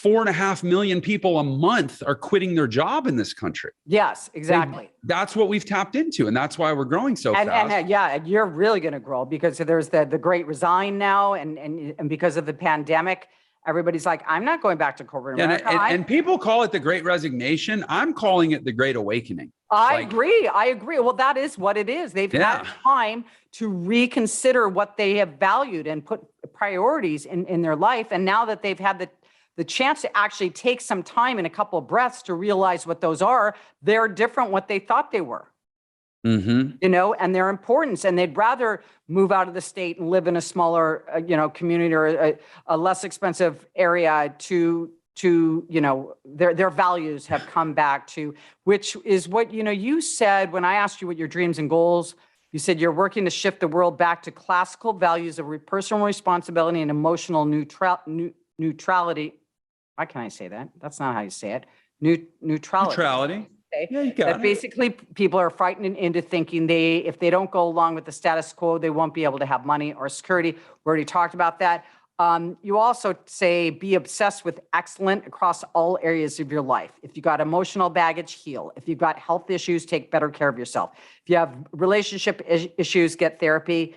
Speaker 2: 4.5 million people a month are quitting their job in this country.
Speaker 1: Yes, exactly.
Speaker 2: That's what we've tapped into. And that's why we're growing so fast.
Speaker 1: And you're really going to grow, because there's the great resign now. And because of the pandemic, everybody's like, I'm not going back to corporate America.
Speaker 2: And people call it the Great Resignation. I'm calling it the Great Awakening.
Speaker 1: I agree. Well, that is what it is. They've had time to reconsider what they have valued and put priorities in their life. And now that they've had the chance to actually take some time and a couple of breaths to realize what those are, they're different what they thought they were. Mm-hmm. And their importance, and they'd rather move out of the state and live in a smaller, community, or a less expensive area to their values have come back to, which is what, you said when I asked you what your dreams and goals, you said you're working to shift the world back to classical values of personal responsibility and emotional neutrality. Why can I say that? That's not how you say it. Neutrality.
Speaker 2: Yeah, you got
Speaker 1: that basically people are frightened into thinking if they don't go along with the status quo, they won't be able to have money or security. We already talked about that. You also say be obsessed with excellence across all areas of your life. If you got emotional baggage, heal. If you've got health issues, take better care of yourself. If you have relationship issues, get therapy.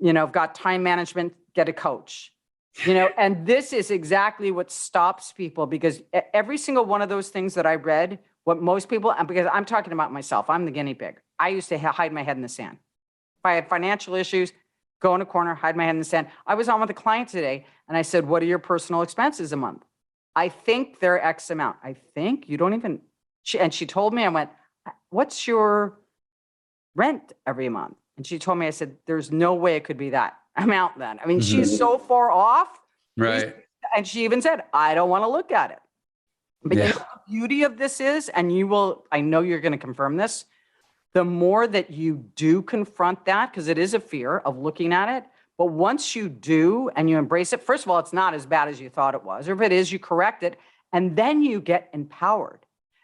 Speaker 1: Got time management, get a coach. And this is exactly what stops people, because every single one of those things that I read, what most people, and because I'm talking about myself, I'm the guinea pig. I used to hide my head in the sand. If I had financial issues, go in a corner, hide my head in the sand. I was on with a client today, and I said, what are your personal expenses a month? I think they're X amount. I think you don't even, and she told me, I went, what's your rent every month? And she told me, I said, there's no way it could be that amount then. I mean, she's so far off.
Speaker 2: Right.
Speaker 1: And she even said, I don't want to look at it. But the beauty of this is, and I know you're going to confirm this, the more that you do confront that, because it is a fear of looking at it, but once you do and you embrace it, first of all, it's not as bad as you thought it was, or if it is, you correct it, and then you get empowered.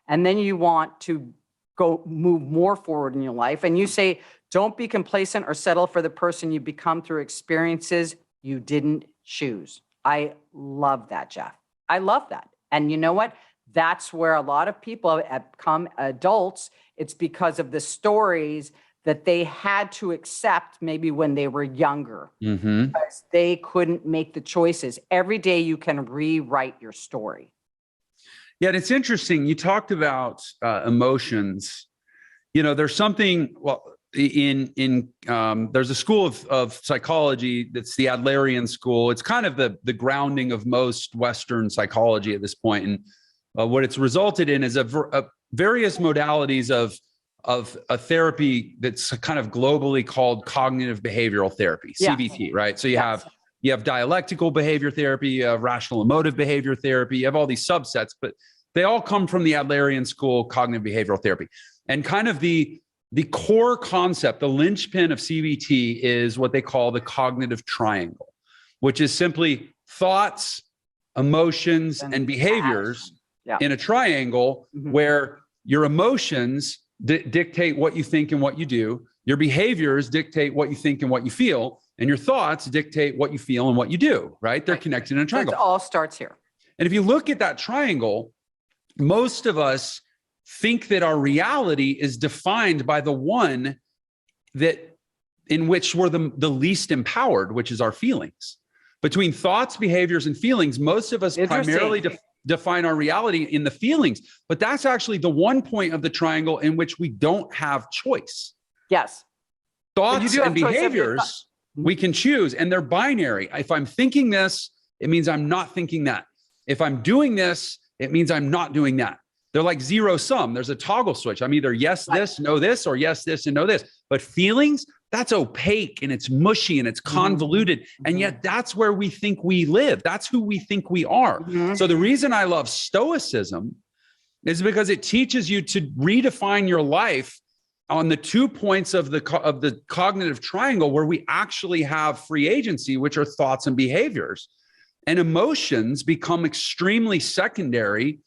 Speaker 1: And then you want to move more forward in your life. And you say, don't be complacent or settle for the person you become through experiences you didn't choose. I love that, Jeff. I love that. And you know what? That's where a lot of people have become adults. It's because of the stories that they had to accept maybe when they were younger, because they couldn't make the choices. Every day you can rewrite your story.
Speaker 2: Yeah, and it's interesting. You talked about emotions. You know, there's something, well, there's a school of psychology that's the Adlerian school. It's kind of the grounding of most Western psychology at this point. And what it's resulted in is various modalities of a therapy that's kind of globally called cognitive behavioral therapy, CBT, right? So you have dialectical behavior therapy, you have rational emotive behavior therapy, you have all these subsets, but they all come from the Adlerian school, cognitive behavioral therapy. And kind of the core concept, the linchpin of CBT is what they call the cognitive triangle, which is simply thoughts, emotions, and behaviors in a triangle where your emotions dictate what you think and what you do. Your behaviors dictate what you think and what you feel, and your thoughts dictate what you feel and what you do, right? They're connected in a triangle.
Speaker 1: So it all starts here.
Speaker 2: And if you look at that triangle, most of us think that our reality is defined by the one in which we're the least empowered, which is our feelings. Between thoughts, behaviors, and feelings, most of us primarily define our reality in the feelings, but that's actually the one point of the triangle in which we don't have choice.
Speaker 1: Yes.
Speaker 2: Thoughts and behaviors, we can choose, and they're binary. If I'm thinking this, it means I'm not thinking that. If I'm doing this, it means I'm not doing that. They're like zero sum. There's a toggle switch. I'm either yes, this, no, this, or yes, this, and no, this. But feelings, that's opaque and it's mushy and it's convoluted. And yet that's where we think we live. That's who we think we are. So the reason I love Stoicism is because it teaches you to redefine your life on the 2 points of the cognitive triangle where we actually have free agency, which are thoughts and behaviors. And emotions become extremely secondary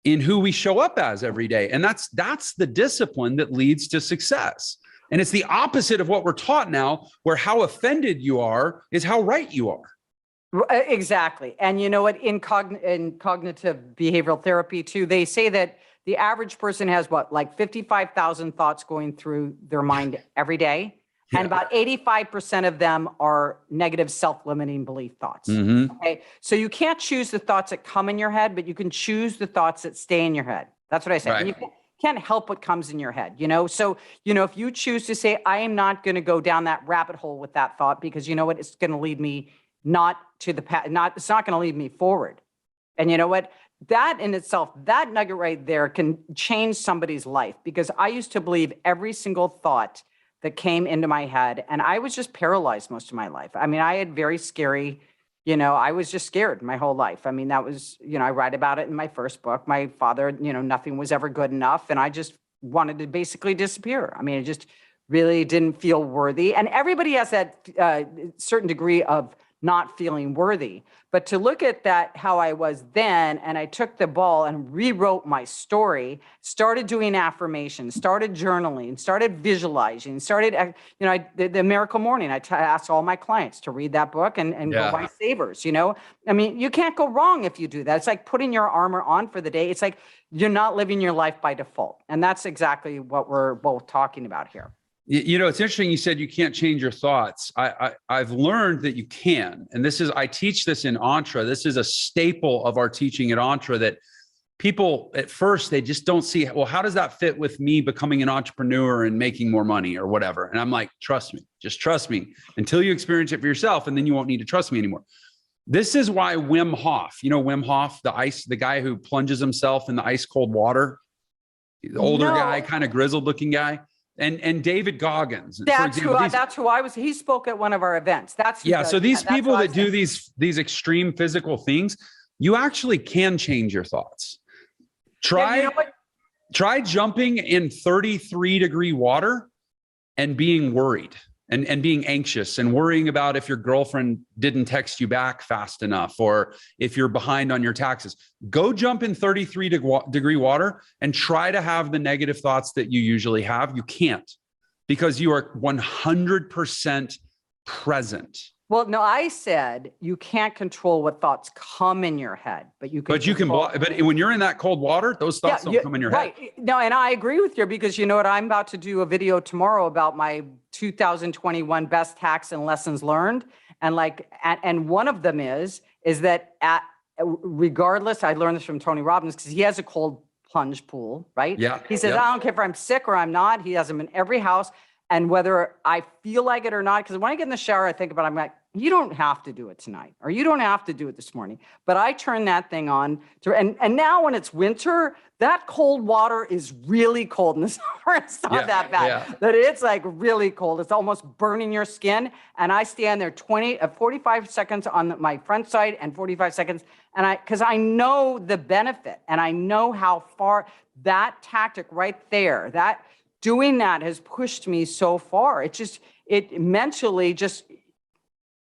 Speaker 2: in who we show up as every day. And that's the discipline that leads to success. And it's the opposite of what we're taught now, where how offended you are is how right you are.
Speaker 1: Exactly. And you know what, in cognitive behavioral therapy too, they say that the average person has like 55,000 thoughts going through their mind every day. And about 85% of them are negative self-limiting belief thoughts. Okay. So you can't choose the thoughts that come in your head, but you can choose the thoughts that stay in your head. That's what I said.
Speaker 2: Right.
Speaker 1: You can't help what comes in your head, you know? So, you know, if you choose to say, I am not going to go down that rabbit hole with that thought, because you know what, it's going to lead me not to the path, it's not going to lead me forward. And you know what, that in itself, that nugget right there can change somebody's life, because I used to believe every single thought that came into my head, and I was just paralyzed most of my life. I mean, I had very scary, you know, I was just scared my whole life. I mean, that was, you know, I write about it in my first book. My father, you know, nothing was ever good enough. And I just wanted to basically disappear. I mean, it just really didn't feel worthy. And everybody has that certain degree of not feeling worthy. But to look at that, how I was then, and I took the ball and rewrote my story, started doing affirmations, started journaling, started visualizing, started, you know, the Miracle Morning. I asked all my clients to read that book and go buy Savers, you know? I mean, you can't go wrong if you do that. It's like putting your armor on for the day. It's like you're not living your life by default. And that's exactly what we're both talking about here.
Speaker 2: You know, it's interesting. You said you can't change your thoughts. I've learned that you can. And I teach this in Entre. This is a staple of our teaching at Entre, that people at first, they just don't see, well, how does that fit with me becoming an entrepreneur and making more money or whatever? And I'm like, trust me, just trust me until you experience it for yourself. And then you won't need to trust me anymore. This is why Wim Hof, you know, Wim Hof, the guy who plunges himself in the ice cold water, the older guy, kind of grizzled looking guy. And David Goggins.
Speaker 1: That's who I was. He spoke at one of our events.
Speaker 2: So these people that do these extreme physical things, you actually can change your thoughts. Try jumping in 33-degree water and being worried and being anxious and worrying about if your girlfriend didn't text you back fast enough or if you're behind on your taxes. Go jump in 33-degree water and try to have the negative thoughts that you usually have. You can't, because you are 100% present.
Speaker 1: Well, no, I said you can't control what thoughts come in your head, but you can.
Speaker 2: But you can
Speaker 1: control-
Speaker 2: block. But when you're in that cold water, those thoughts don't come in your head.
Speaker 1: Right. No, and I agree with you, because you know what? I'm about to do a video tomorrow about my 2021 best hacks and lessons learned. And and one of them is that regardless, I learned this from Tony Robbins, because he has a cold plunge pool, right?
Speaker 2: Yeah.
Speaker 1: He says, I don't care if I'm sick or I'm not. He has them in every house. And whether I feel like it or not, because when I get in the shower, I think about it, I'm like, you don't have to do it tonight, or you don't have to do it this morning. But I turn that thing on and now when it's winter, that cold water is really cold. In the summer, it's not that bad.
Speaker 2: Yeah.
Speaker 1: But it's like really cold. It's almost burning your skin. And I stand there 45 seconds on my front side and 45 seconds. And because I know the benefit, and I know how far that tactic right there, doing that has pushed me so far. It mentally just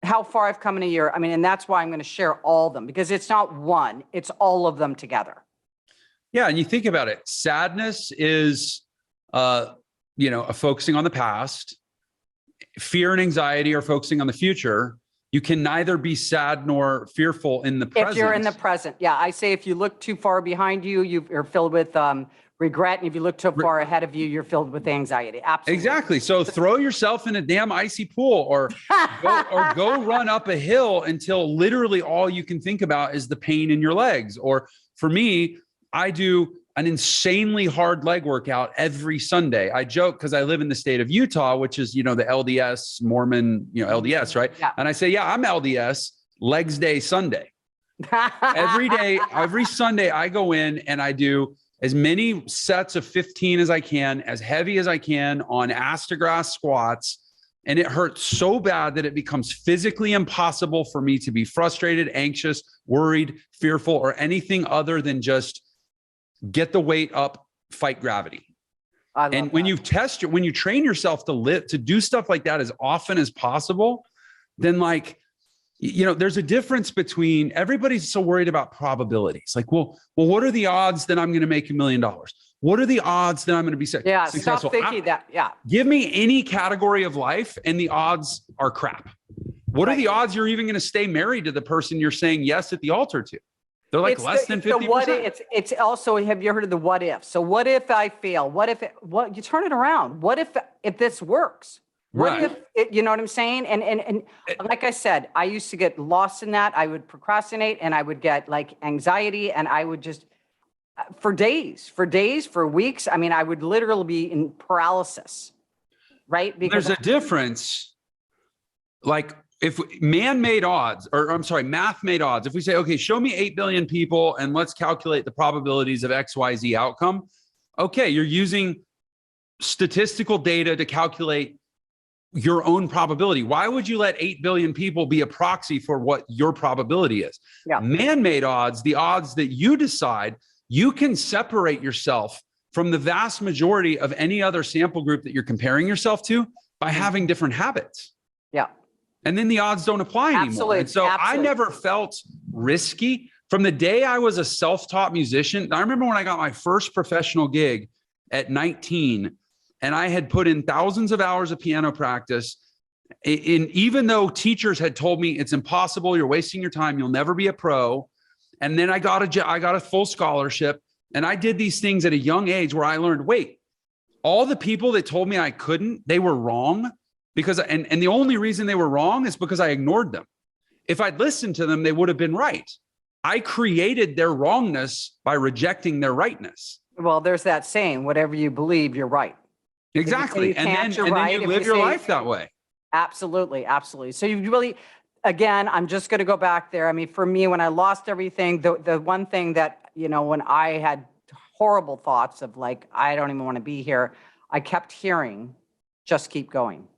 Speaker 1: how far I've come in a year. I mean, and that's why I'm going to share all of them, because it's not one, it's all of them together.
Speaker 2: Yeah. And you think about it, sadness is, focusing on the past. Fear and anxiety are focusing on the future. You can neither be sad nor fearful in the present.
Speaker 1: If you're in the present. Yeah. I say, if you look too far behind you, you're filled with, regret. And if you look too far ahead of you, you're filled with anxiety. Absolutely.
Speaker 2: Exactly. So throw yourself in a damn icy pool, or go run up a hill until literally all you can think about is the pain in your legs. Or for me, I do an insanely hard leg workout every Sunday. I joke because I live in the state of Utah, which is, the LDS Mormon, LDS, right?
Speaker 1: Yeah.
Speaker 2: And I say, yeah, I'm LDS, legs day Sunday. Every day, every Sunday, I go in and I do as many sets of 15 as I can, as heavy as I can on ass to grass squats. And it hurts so bad that it becomes physically impossible for me to be frustrated, anxious, worried, fearful, or anything other than just get the weight up, fight gravity. And when you train yourself to do stuff like that as often as possible, then there's a difference between, everybody's so worried about probabilities. Like, well, what are the odds that I'm going to make $1 million? What are the odds that I'm going to be successful?
Speaker 1: Stop thinking that. Yeah.
Speaker 2: Give me any category of life and the odds are crap. What are the odds you're even going to stay married to the person you're saying yes at the altar to? They're like less than 50%.
Speaker 1: It's also, have you heard of the what if? So what if I fail? What you turn it around? What if this works? What if you know what I'm saying? And like I said, I used to get lost in that. I would procrastinate and I would get anxiety, and I would just for days, for weeks. I mean, I would literally be in paralysis, right? Because
Speaker 2: there's a difference. If man-made odds, math-made odds, if we say, okay, show me 8 billion people and let's calculate the probabilities of XYZ outcome. Okay, you're using statistical data to calculate your own probability. Why would you let 8 billion people be a proxy for what your probability is?
Speaker 1: Yeah.
Speaker 2: Man-made odds, the odds that you decide, you can separate yourself from the vast majority of any other sample group that you're comparing yourself to by having different habits.
Speaker 1: Yeah.
Speaker 2: And then the odds don't apply anymore.
Speaker 1: Absolutely.
Speaker 2: And so I never felt risky from the day I was a self-taught musician. I remember when I got my first professional gig at 19, and I had put in thousands of hours of piano practice. Even though teachers had told me it's impossible, you're wasting your time, you'll never be a pro. And then I got a full scholarship, and I did these things at a young age where I learned, wait, all the people that told me I couldn't, they were wrong. And the only reason they were wrong is because I ignored them. If I'd listened to them, they would have been right. I created their wrongness by rejecting their rightness.
Speaker 1: Well, there's that saying, whatever you believe, you're right.
Speaker 2: Exactly. And then you live your life that way.
Speaker 1: Absolutely. Absolutely. So you really, again, I'm just going to go back there. I mean, for me, when I lost everything, the one thing that, when I had horrible thoughts of I don't even want to be here, I kept hearing, just keep going.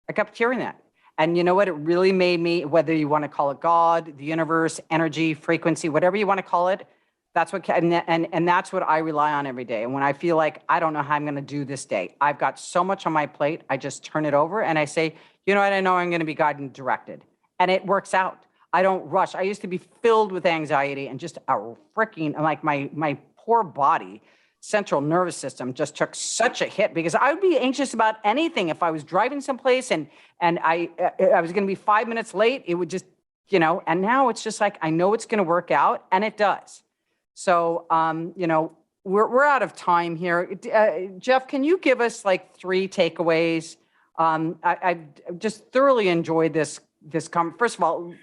Speaker 1: I kept hearing that. And you know what? It really made me, whether you want to call it God, the universe, energy, frequency, whatever you want to call it, that's what, and that's what I rely on every day. And when I feel like I don't know how I'm going to do this day, I've got so much on my plate, I just turn it over and I say, you know what? I know I'm going to be guided and directed. And it works out. I don't rush. I used to be filled with anxiety and just a freaking, my poor body central nervous system just took such a hit, because I would be anxious about anything. If I was driving someplace and I was going to be 5 minutes late, it would just, and now it's just like, I know it's going to work out, and it does. So, we're out of time here. Jeff, can you give us like 3 takeaways? I've just thoroughly enjoyed this. First of all,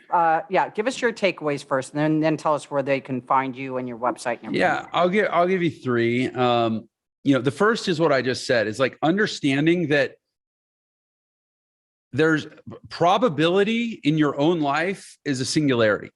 Speaker 1: give us your takeaways first, and then tell us where they can find you and your website. And
Speaker 2: yeah, I'll give you 3. The first is what I just said. It's like understanding that there's probability in your own life is a singularity.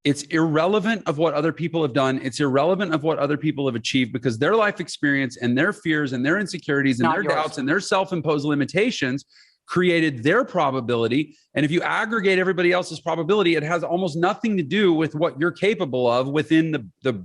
Speaker 2: It's irrelevant of what other people have done. It's irrelevant of what other people have achieved, because their life experience and their fears and their insecurities and their doubts and their self-imposed limitations created their probability. And if you aggregate everybody else's probability, it has almost nothing to do with what you're capable of within the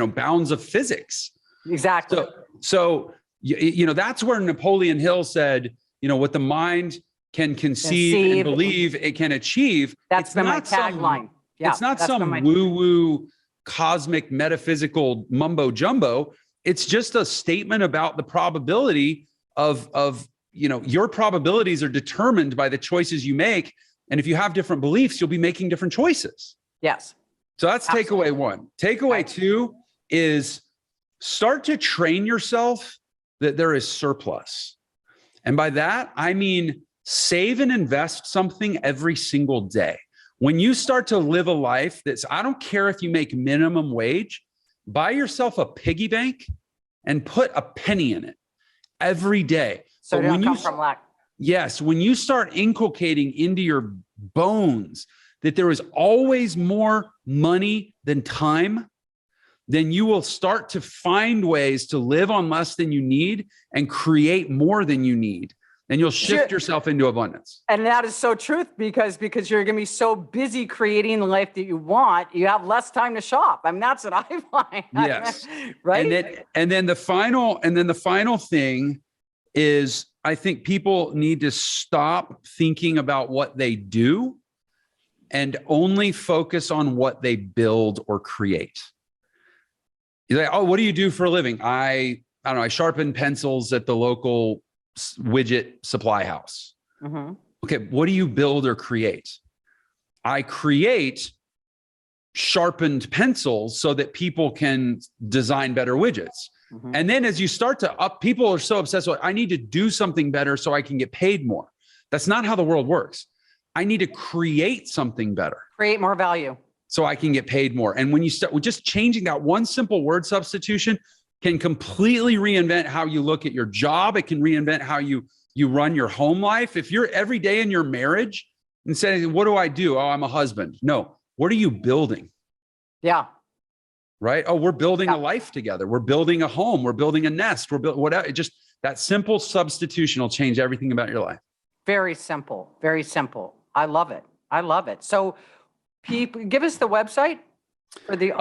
Speaker 2: bounds of physics.
Speaker 1: Exactly.
Speaker 2: So that's where Napoleon Hill said, what the mind can conceive and believe it can achieve.
Speaker 1: That's been my tagline. Yeah,
Speaker 2: it's not some woo-woo cosmic metaphysical mumbo jumbo. It's just a statement about the probability of your probabilities are determined by the choices you make. And if you have different beliefs, you'll be making different choices.
Speaker 1: Yes.
Speaker 2: So that's takeaway 1. Takeaway 2 is start to train yourself that there is surplus. And by that, I mean, save and invest something every single day. When you start to live a life that's, I don't care if you make minimum wage, buy yourself a piggy bank and put a penny in it every day.
Speaker 1: So it don't come from lack.
Speaker 2: Yes. When you start inculcating into your bones that there is always more money than time, then you will start to find ways to live on less than you need and create more than you need. And you'll shift yourself into abundance.
Speaker 1: And that is so true, because you're going to be so busy creating the life that you want, you have less time to shop. I mean, that's what I find.
Speaker 2: Yes.
Speaker 1: Right.
Speaker 2: And then the final thing is, I think people need to stop thinking about what they do and only focus on what they build or create. You're like, oh, what do you do for a living? I don't know. I sharpen pencils at the local widget supply house. Mm-hmm. Okay. What do you build or create? I create sharpened pencils so that people can design better widgets. Mm-hmm. And then as you start to people are so obsessed with, I need to do something better so I can get paid more. That's not how the world works. I need to create something better.
Speaker 1: Create more value.
Speaker 2: So I can get paid more. And when you start with just changing that one simple word substitution, can completely reinvent how you look at your job. It can reinvent how you run your home life. If you're every day in your marriage and saying, what do I do? Oh, I'm a husband. No, what are you building?
Speaker 1: Yeah.
Speaker 2: Right? Oh, we're building a life together. We're building a home. We're building a nest. We're building whatever. Just that simple substitution will change everything about your life.
Speaker 1: Very simple. Very simple. I love it. I love it. So people, give us the website. For the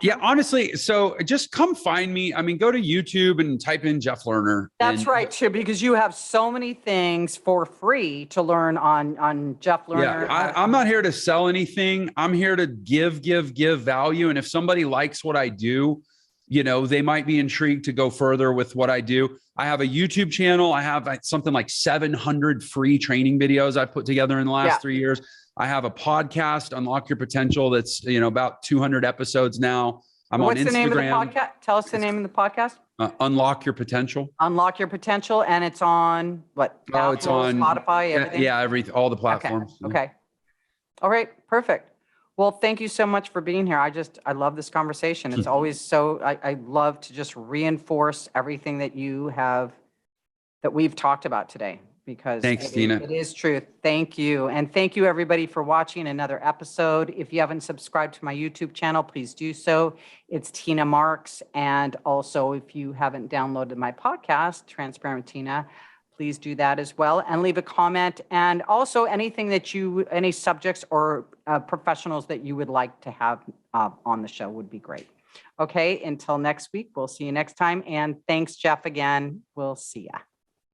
Speaker 2: yeah, honestly, so just come find me. I mean, go to YouTube and type in Jeff Lerner.
Speaker 1: That's right, too, because you have so many things for free to learn on Jeff Lerner.
Speaker 2: Yeah, I'm not here to sell anything. I'm here to give value. And if somebody likes what I do, they might be intrigued to go further with what I do. I have a YouTube channel. I have something like 700 free training videos I've put together in the last 3 years. I have a podcast, Unlock Your Potential, that's about 200 episodes now. I'm on Instagram. What's the name of the
Speaker 1: podcast? Tell us the name of the podcast.
Speaker 2: Unlock Your Potential.
Speaker 1: Unlock Your Potential, and it's on what?
Speaker 2: Oh, it's on
Speaker 1: Spotify. Everything?
Speaker 2: Yeah, all the platforms.
Speaker 1: Okay. All right. Perfect. Well, thank you so much for being here. I love this conversation. It's always so. I love to just reinforce everything that we've talked about today. Because
Speaker 2: thanks, Tina.
Speaker 1: It is true. Thank you. And thank you, everybody, for watching another episode. If you haven't subscribed to my YouTube channel, please do so. It's Tina Marx. And also, if you haven't downloaded my podcast, Transparent with Tina, please do that as well. And leave a comment. And also, any subjects or professionals that you would like to have on the show would be great. Okay, until next week, we'll see you next time. And thanks, Jeff, again. We'll see ya.